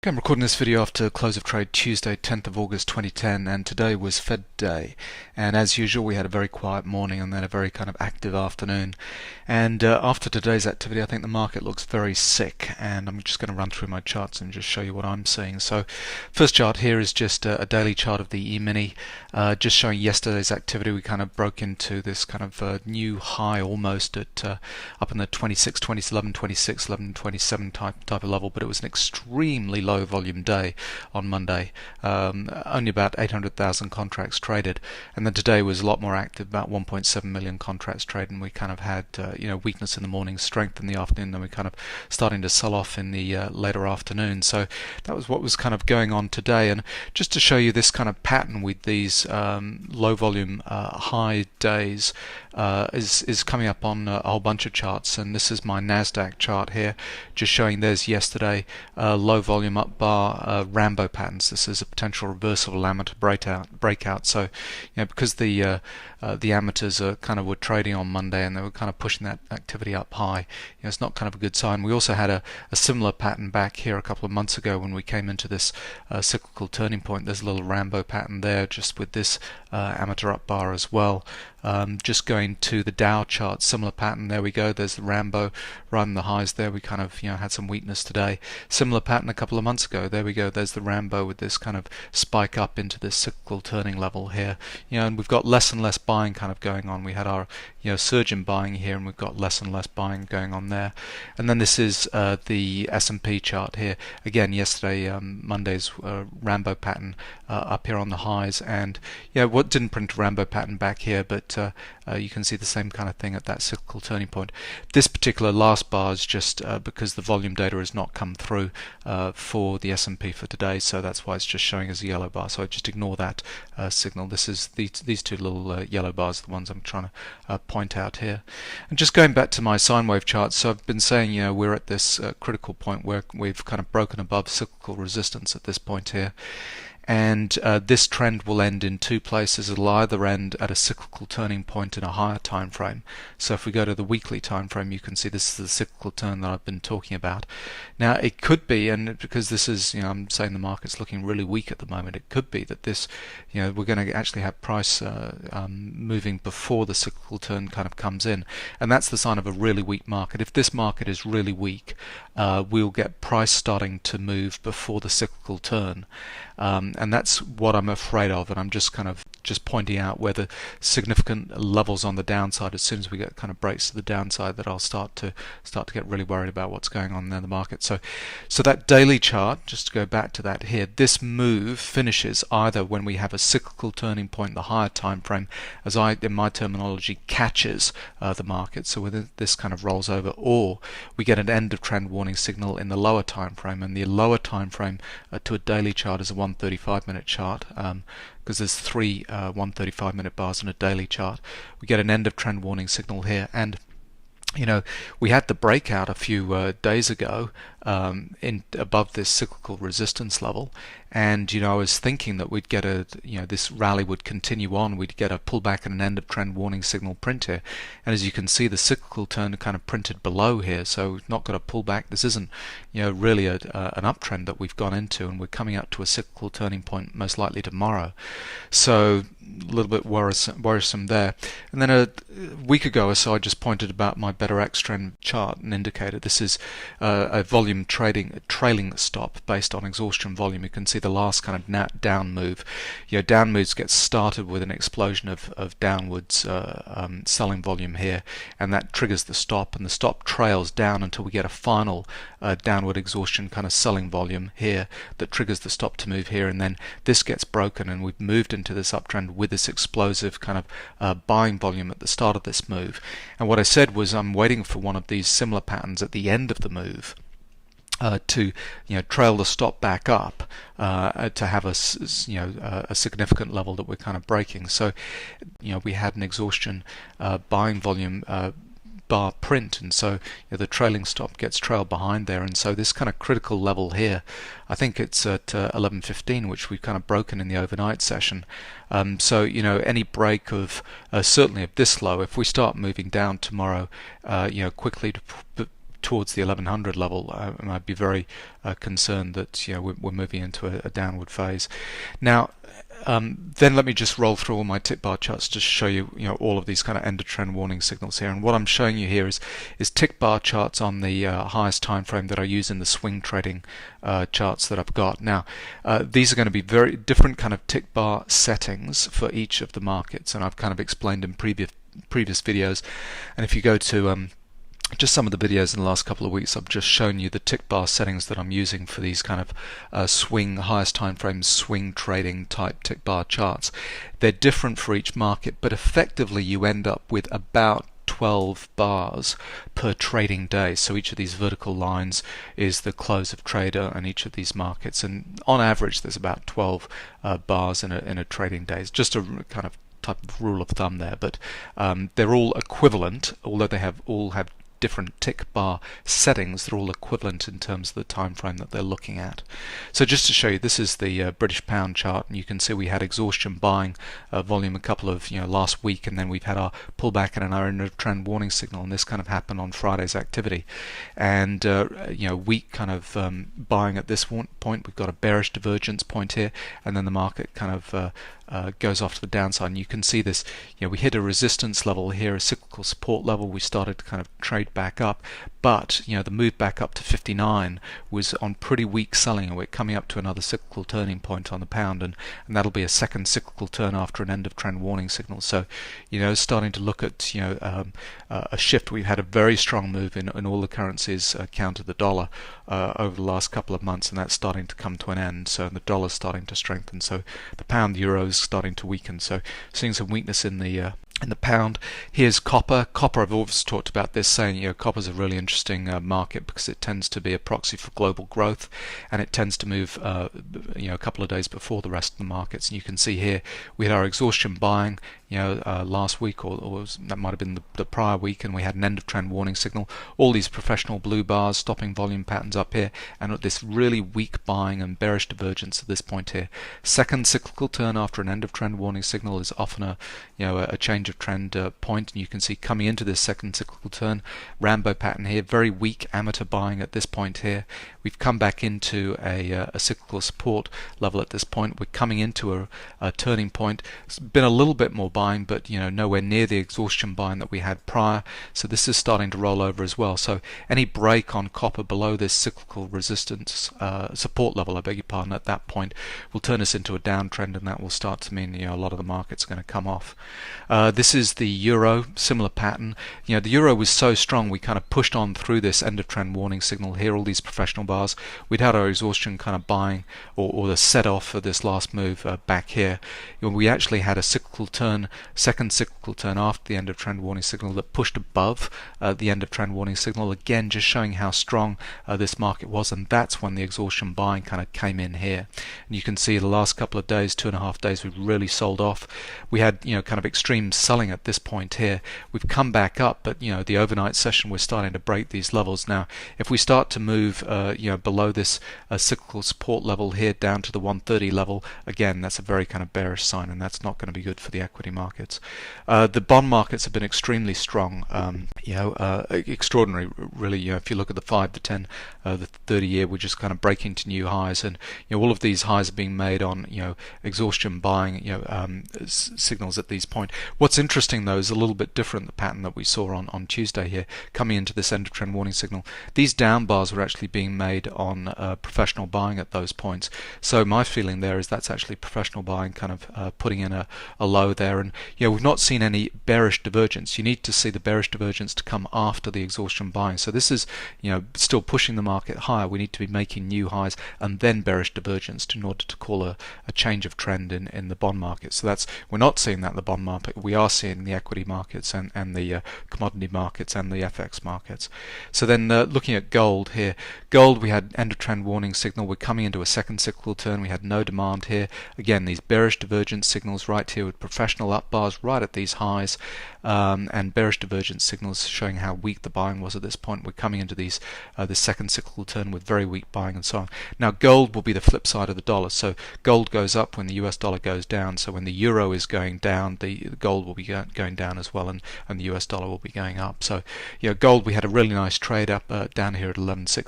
Okay, I'm recording this video after close of trade Tuesday, 10th of August 2010, and today was Fed day. And as usual, we had a very quiet morning and then a very kind of active afternoon. And after today's activity, I think the market looks very sick. And I'm just going to run through my charts and just show you what I'm seeing. So, first chart here is just a daily chart of the E-mini, just showing yesterday's activity. We kind of broke into this kind of new high almost at up in the 26, 27, 26, 11, 27 type of level, but it was an extremely low volume day on Monday, only about 800,000 contracts traded, and then today was a lot more active, about 1.7 million contracts traded, and we kind of had weakness in the morning, strength in the afternoon, then we kind of starting to sell off in the later afternoon. So that was what was kind of going on today. And just to show you this kind of pattern with these low volume high days is coming up on a whole bunch of charts, and this is my NASDAQ chart here, just showing there's yesterday low volume up bar Rambo patterns. This is a potential reversible amateur breakout. So because the amateurs were trading on Monday and they were kind of pushing that activity up high, it's not kind of a good sign. We also had a similar pattern back here a couple of months ago when we came into this cyclical turning point. There's a little Rambo pattern there, just with this amateur up bar as well. Just going to the Dow chart, similar pattern. There we go. There's the Rambo right in the highs there. We kind of had some weakness today. Similar pattern a couple of months ago. There we go. There's the Rambo with this kind of spike up into this cyclical turning level here. And we've got less and less buying kind of going on. We had our surge in buying here, and we've got less and less buying going on there. And then this is the S&P chart here. Again, yesterday Monday's Rambo pattern up here on the highs, and what didn't print a Rambo pattern back here, but you can see the same kind of thing at that cyclical turning point. This particular last bar is just because the volume data has not come through for the S&P for today, so that's why it's just showing as a yellow bar. So I just ignore that signal. This is these two little yellow bars, the ones I'm trying to point out here. And just going back to my sine wave chart, so I've been saying we're at this critical point where we've kind of broken above cyclical resistance at this point here. And this trend will end in two places. It'll either end at a cyclical turning point in a higher time frame. So if we go to the weekly time frame, you can see this is the cyclical turn that I've been talking about. Now it could be, and because this is, I'm saying the market's looking really weak at the moment, it could be that this, we're going to actually have price moving before the cyclical turn kind of comes in, and that's the sign of a really weak market. If this market is really weak, we'll get price starting to move before the cyclical turn. And that's what I'm afraid of, and I'm just pointing out where the significant levels on the downside. As soon as we get kind of breaks to the downside, that I'll start to get really worried about what's going on in the market. So that daily chart, just to go back to that here, this move finishes either when we have a cyclical turning point in the higher time frame, as in my terminology, catches the market. So when this kind of rolls over, or we get an end of trend warning signal in the lower time frame, and the lower time frame to a daily chart is a 135-minute chart, because there's three 135-minute bars in a daily chart. We get an end of trend warning signal here, and we had the breakout a few days ago in above this cyclical resistance level, and I was thinking that we'd get this rally would continue on, we'd get a pullback and an end of trend warning signal print here, and as you can see, the cyclical turn kind of printed below here, so we've not got a pullback. This isn't really an uptrend that we've gone into, and we're coming up to a cyclical turning point most likely tomorrow, so a little bit worrisome there. And then a week ago or so, I just pointed about my better X trend chart and indicated this is a volume trailing stop based on exhaustion volume. You can see the last kind of down move. Down moves get started with an explosion of downwards selling volume here, and that triggers the stop, and the stop trails down until we get a final downward exhaustion kind of selling volume here that triggers the stop to move here, and then this gets broken, and we've moved into this uptrend with this explosive kind of buying volume at the start of this move. And what I said was I'm waiting for one of these similar patterns at the end of the move to trail the stop back up to have a significant level that we're kind of breaking. So we had an exhaustion buying volume bar print, and so the trailing stop gets trailed behind there, and so this kind of critical level here, I think it's at 11:15, which we've kind of broken in the overnight session. So any break of certainly of this low, if we start moving down tomorrow quickly towards the 1100 level, I'd be very concerned that we're moving into a downward phase. Now, then let me just roll through all my tick bar charts to show you, all of these kind of end of trend warning signals here. And what I'm showing you here is tick bar charts on the highest time frame that I use in the swing trading charts that I've got. Now, these are going to be very different kind of tick bar settings for each of the markets, and I've kind of explained in previous videos. And if you go to just some of the videos in the last couple of weeks, I've just shown you the tick bar settings that I'm using for these kind of highest time frame swing trading type tick bar charts. They're different for each market, but effectively you end up with about 12 bars per trading day. So each of these vertical lines is the close of trade on each of these markets, and on average there's about 12 bars in a trading day. It's just a kind of type of rule of thumb there, but they're all equivalent, although they all have different tick bar settings. They're all equivalent in terms of the time frame that they're looking at. So just to show you, this is the British pound chart, and you can see we had exhaustion buying volume a couple of last week, and then we've had our pullback and our end of trend warning signal, and this kind of happened on Friday's activity. And weak kind of buying at this point. We've got a bearish divergence point here, and then the market kind of goes off to the downside. And you can see this, we hit a resistance level here, a cyclical support level. We started to kind of trade back up, but the move back up to 59 was on pretty weak selling, and we're coming up to another cyclical turning point on the pound, and that'll be a second cyclical turn after an end of trend warning signal. So starting to look at a shift. We've had a very strong move in all the currencies counter the dollar over the last couple of months, and that's starting to come to an end. So the dollar's starting to strengthen, so the pound euro is starting to weaken. So seeing some weakness in the pound. Here's copper. Copper, I've always talked about this, saying copper's a really interesting market because it tends to be a proxy for global growth, and it tends to move a couple of days before the rest of the markets. And you can see here we had our exhaustion buying last week, or that might have been the prior week, and we had an end of trend warning signal. All these professional blue bars, stopping volume patterns up here, and this really weak buying and bearish divergence at this point here. Second cyclical turn after an end of trend warning signal is often a change of trend point, and you can see coming into this second cyclical turn, Rambo pattern here, very weak amateur buying at this point here. We've come back into a cyclical support level at this point. We're coming into a turning point. It's been a little bit more buying, but nowhere near the exhaustion buying that we had prior. So this is starting to roll over as well. So any break on copper below this cyclical resistance support level, I beg your pardon, at that point will turn us into a downtrend, and that will start to mean a lot of the market's going to come off. This is the euro, similar pattern. The euro was so strong we kind of pushed on through this end of trend warning signal here, all these professional bars. We'd had our exhaustion kind of buying, or the set off for this last move back here. We actually had a cyclical turn, second cyclical turn after the end of trend warning signal that pushed above the end of trend warning signal, again just showing how strong this market was, and that's when the exhaustion buying kind of came in here. And you can see the last couple of days, 2.5 days, we've really sold off. We had kind of extreme selling at this point here. We've come back up, but the overnight session we're starting to break these levels. Now if we start to move below this cyclical support level here down to the 130 level, again that's a very kind of bearish sign, and that's not going to be good for the equity markets. The bond markets have been extremely strong, extraordinary really. If you look at the 5, the 10, the 30 year, we're just kind of breaking to new highs, and all of these highs are being made on exhaustion buying signals at these points. What's interesting though is a little bit different, the pattern that we saw on Tuesday here, coming into this end of trend warning signal. These down bars were actually being made on professional buying at those points. So my feeling there is that's actually professional buying kind of putting in a low there, and we've not seen any bearish divergence. You need to see the bearish divergence to come after the exhaustion buying. So this is still pushing the market higher. We need to be making new highs and then bearish divergence in order to call a change of trend in the bond market. So we're not seeing that in the bond market. We are seeing the equity markets and the commodity markets and the FX markets. So then looking at gold here, gold we had end of trend warning signal. We're coming into a second cyclical turn. We had no demand here. Again, these bearish divergence signals right here with professional up bars right at these highs, and bearish divergence signals showing how weak the buying was at this point. We're coming into this second cyclical cyclical turn with very weak buying and so on. Now gold will be the flip side of the dollar. So gold goes up when the US dollar goes down. So when the euro is going down, the gold will be going down as well, and the US dollar will be going up. So gold, we had a really nice trade up down here at 11.60.